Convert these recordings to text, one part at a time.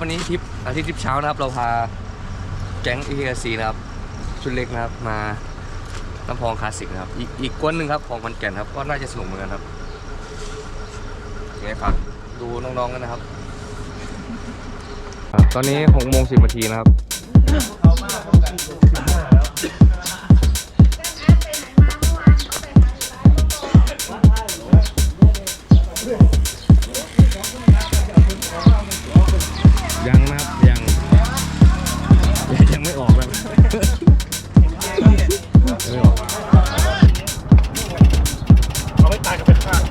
วันนี้ทริปอาทิตย์ทริปเช้านะครับเราพาแก๊งETCนะครับชุดเล็กนะครับมาน้ำพองคลาสสิกนะครับอีกกวนหนึ่งครับของขอนแก่นครับก็น่าจะสนุกเหมือนกันครับยังไงฝากดูน้องๆกันนะครับตอนนี้6:10 นาทีนะครับยังนะครับยังไม่ออกเลยไม่ออกเอาไม่ตายกับเป็นข้าง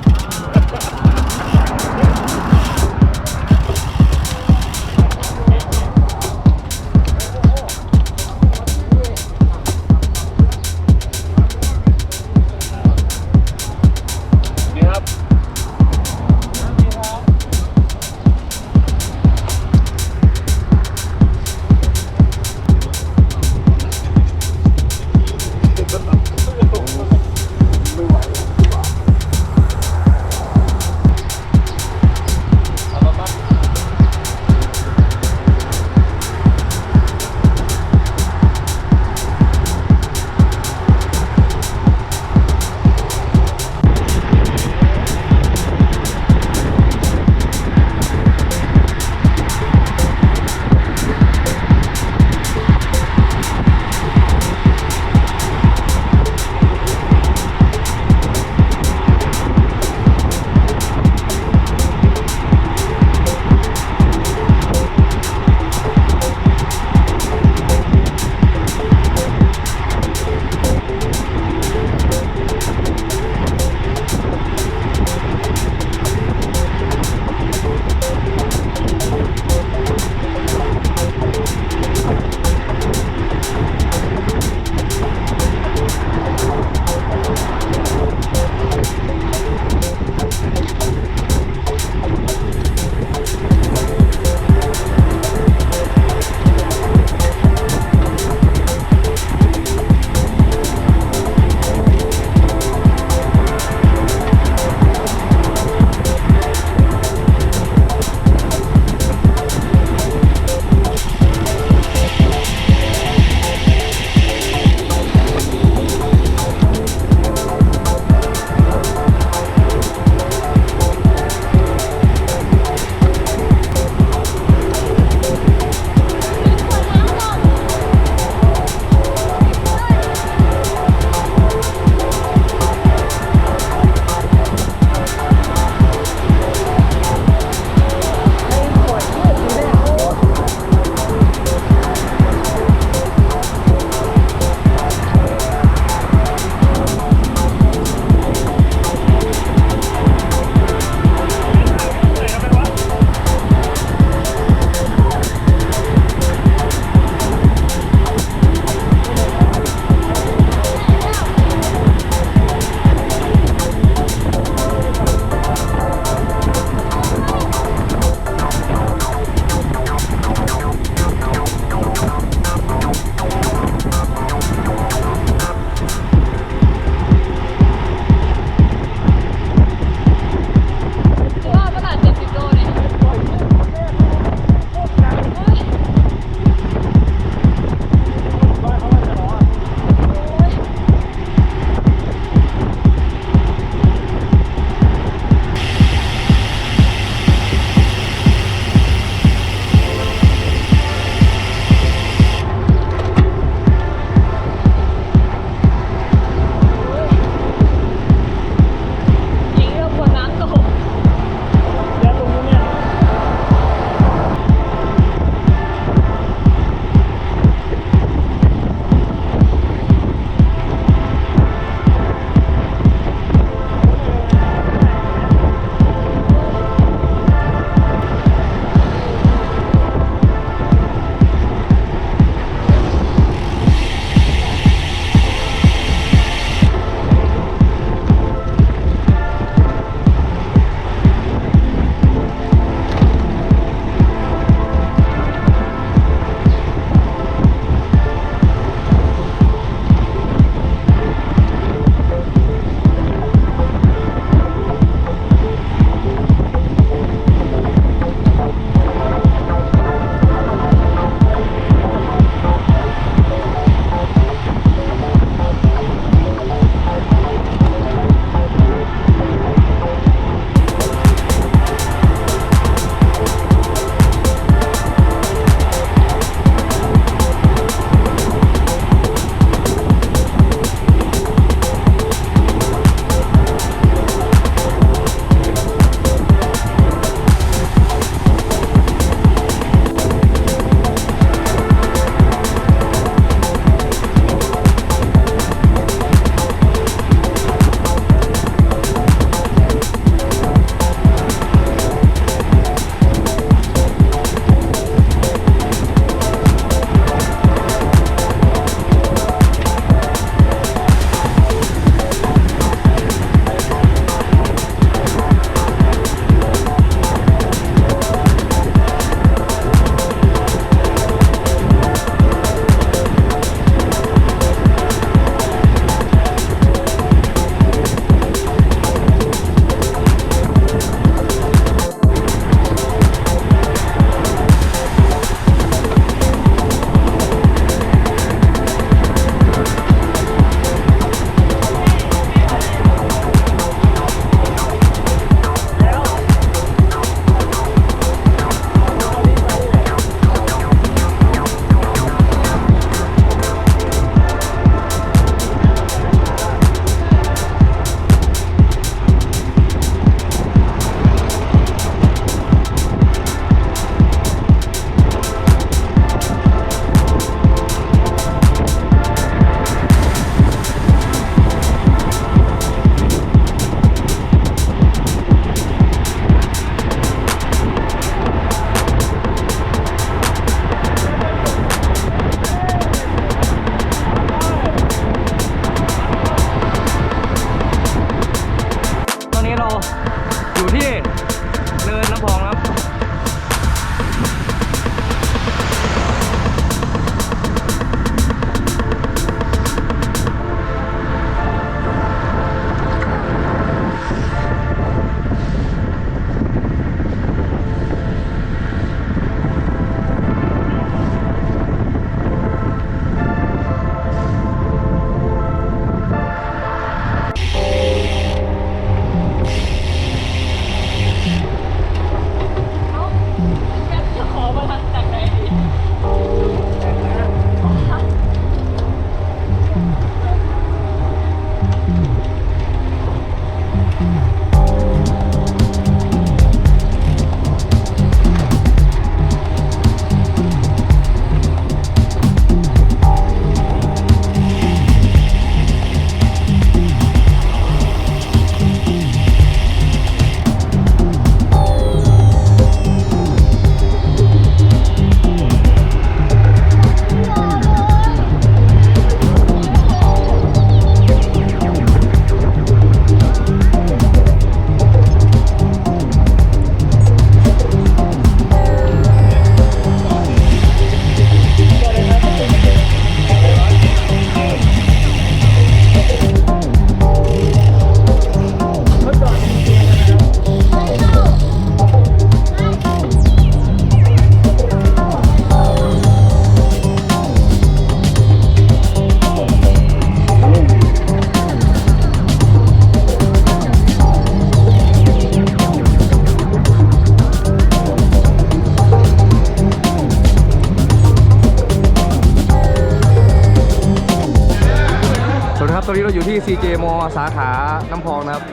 ครับตอนนี้เราอยู่ที่ CJ มสาขาน้ำพองนะครับ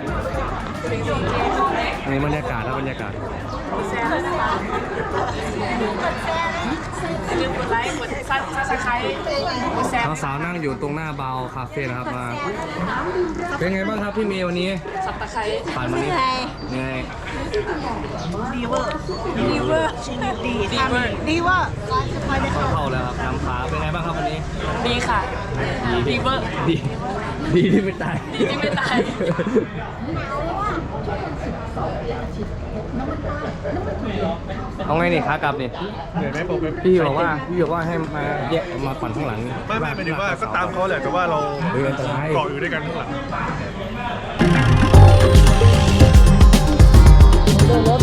อันนี้บรรยากาศครับบรรยากาศกดไลค์กดซับสไครต์กดแชร์ สาวๆนั่งอยู่ตรงหน้าเบาคาเฟ่นะครับมาเป็นไงบ้างครับพี่เมย์วันนี้ ซับสไครต์ ผ่านวันนี้ไง ดีเวอร์ดีเวอร์ดีเวอร์ดีเวอร์ เข้าแล้วครับน้ำขาเป็นไงบ้างครับวันนี้ ดีค่ะดีเวอร์ ดีที่ไม่ตาย ดีที่ไม่ตาย เอาไงนี่ขากลับนี่ เหนื่อยไหมบอกไป พี่บอกว่าให้มาแยกมาปั่นข้างหลัง ไม่หมายถึงว่าก็ตามเขาแหละแต่ว่าเรา อันตราย เกาะอยู่ด้วยกันข้างหลัง เ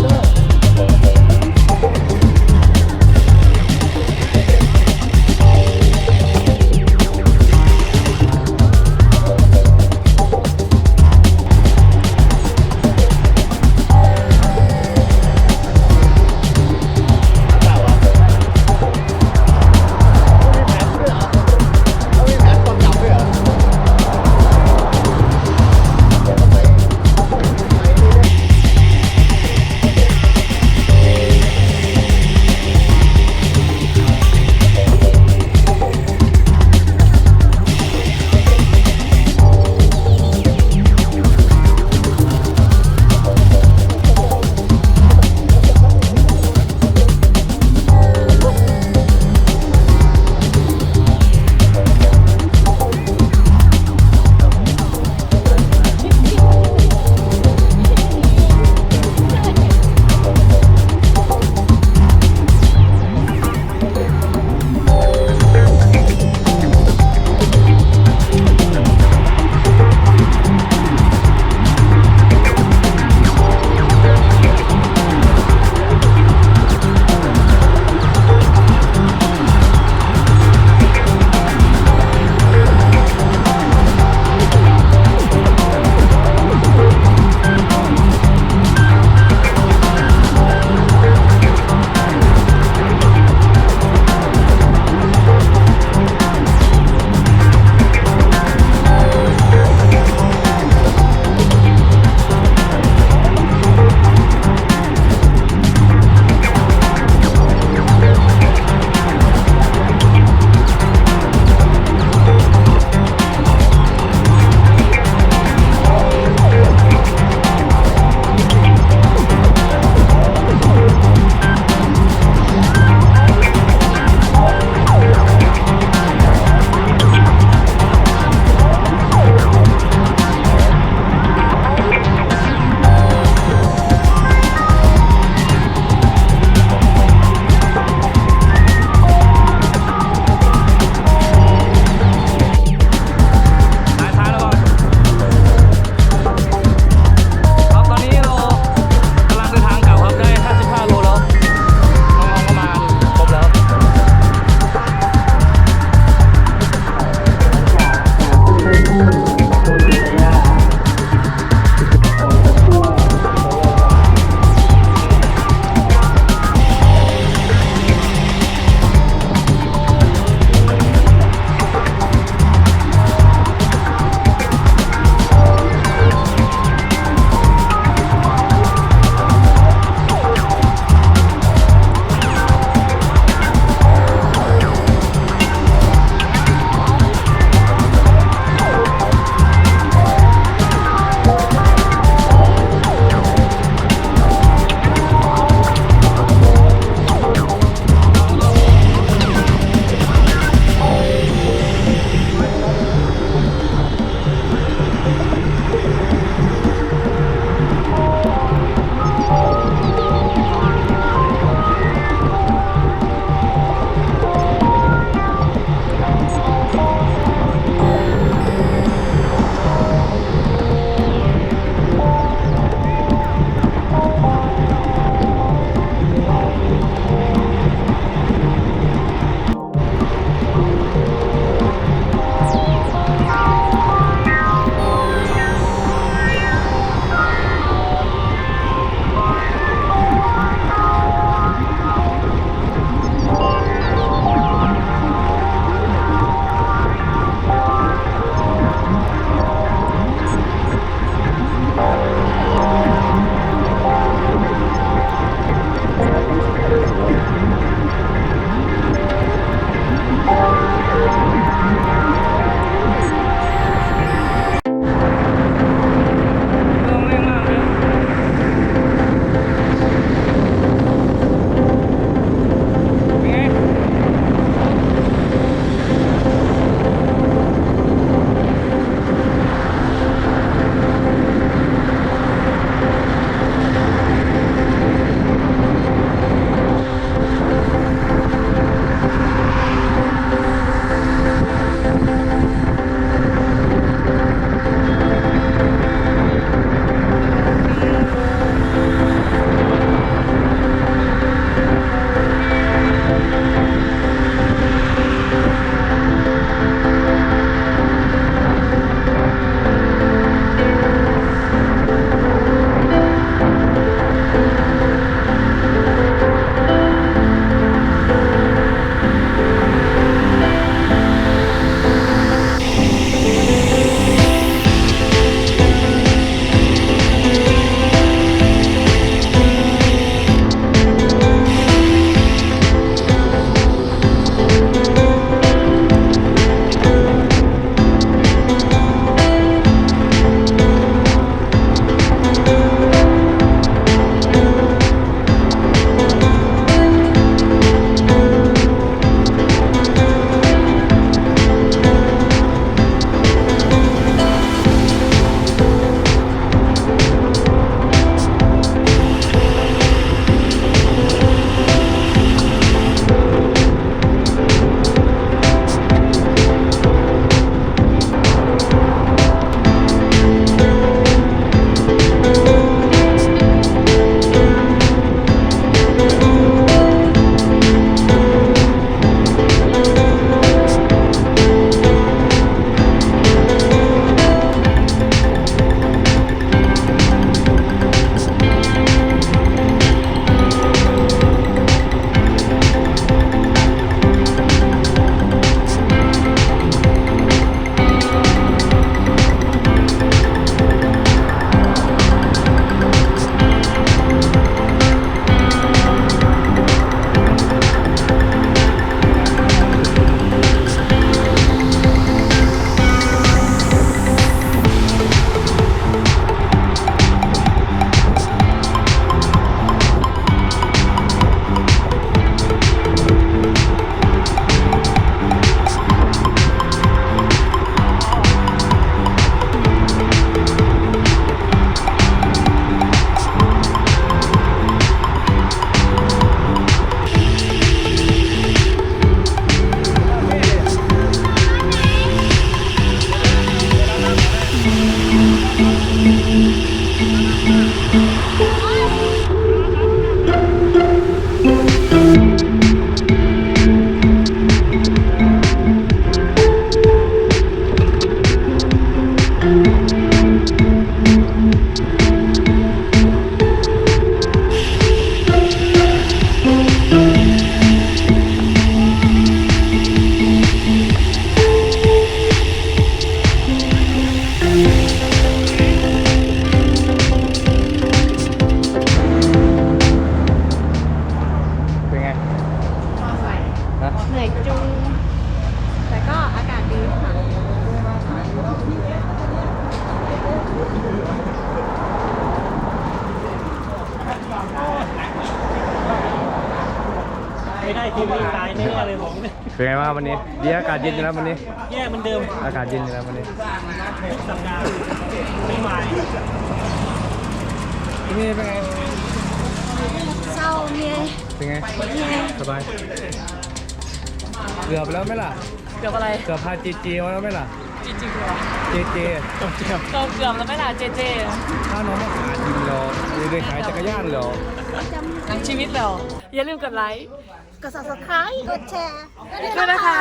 ทีมตายแน่เลยผม เป็นไงบ้างวันนี้ดีอากาศเย็นอยู่แล้ววันนี้ แย่เหมือนเดิม อากาศเย็นอยู่แล้ววันนี้ สัปดาห์ไม่ไหว ที่นี่เป็นไง เศร้าเมีย เป็นไงสบายเกือบแล้วไหมล่ะ เกือบอะไร เกือบพาจีจีมาแล้วไหมล่ะ จริงๆเหรอ เจเจ เกือบแล้วไหมล่ะเจเจ ถ้าน้องมาขายจริงเหรอเดินขายจักรยานเหรอ ทั้งชีวิตเหรออย่าลืมกดไลค์ กด subscribe กดแชร์ ด้วยนะคะ